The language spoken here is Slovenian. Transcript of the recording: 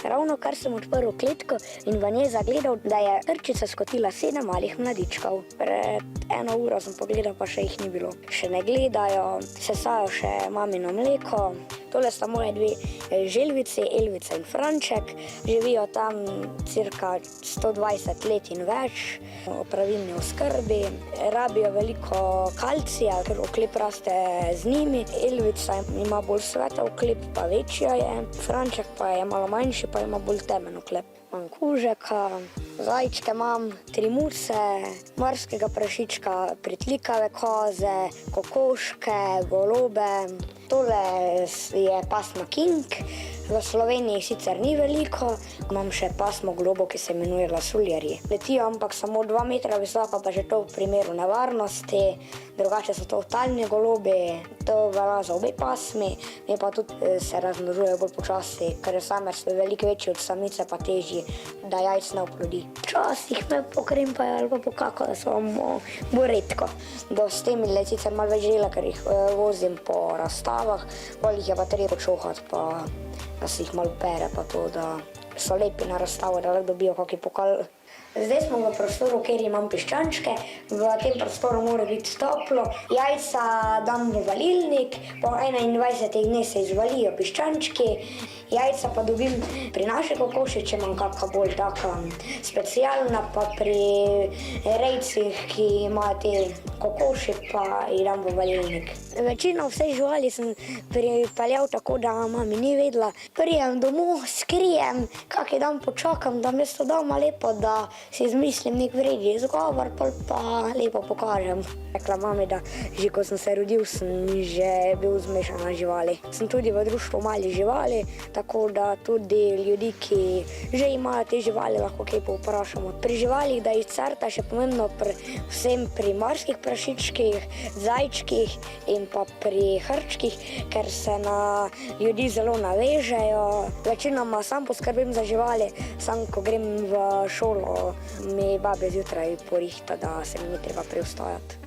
Ravno kar sem odprl kletko in v njej zagledal, da je hrčica skotila 7 malih mladičkov. Pred 1 uro sem pogledal, pa še jih ni bilo. Še ne gledajo, sesajo še mamino mleko. Tole sta moje 2 želvici, Elvica in Franček. Živijo tam cirka 120 let in več, v pravilni oskrbi. Rabijo veliko kalcija, ker oklep raste z njimi. Elvica ima bolj svetel oklep, pa večja je. Franček pa je malo manjši, pa ima bolj temen oklep. Imam kužeka, zajčke imam, 3 muce, morskega prašička, pritlikave koze, kokoške, golobe. Tole je pasma King, v Sloveniji sicer ni veliko. Imam še pasmo golobov, ki se imenuje lasuljarji. Letijo, ampak samo 2 metra visoko, pa že to v primeru nevarnosti. Drugače so to talni golobi, to velja za obe pasmi, in pa tudi se razmnožujejo bolj počasi, ker samec je veliko večji od samice, pa težji, da jajc ne oplodi. Včasih me pokrempajo ali pa pokakajo, samo bolj redko. Do s temi let sicer malo več dela, ker jih vozim po razstavah, bolj jih je pa treba počohati, pa da se jih malo pere, pa to, da so lepi na razstavo, da lahko dobijo kaki pokal. Zdaj smo v prostoru, kjer imam piščančke. V tem prostoru mora biti toplo. Jajca dam v valilnik, po 21 dneh se izvalijo piščančki. Jajca pa dobim pri naši kokoši, če imam kakšna bolj taka specialna, pa pri rejcih, ki imajo te kokoši, pa jih dam v valilnik. Večino vseh živali sem pripeljal tako, da mami ni vedela. Prijem domov, skrijem, kaki dan počakam, da mesto doma lepo, da si izmislim nek vredni izgovor, pa lepo pokažem. Rekla mami, da že ko sem se rodil, sem že bil zmešan na živali. Sem tudi v društvu malih živali, tako da tudi ljudi, ki že imajo te živali, lahko kaj povprašamo. Pri živalih, da jih crta, še pomembno vsem pri morskih prašičkih, zajčkih in pa pri hrčkih, ker se na ljudi zelo navežejo. Večinoma sam poskrbim za živali, sam ko grem v šolo, mi babi zjutraj porihta, da se mi ni treba preustajati.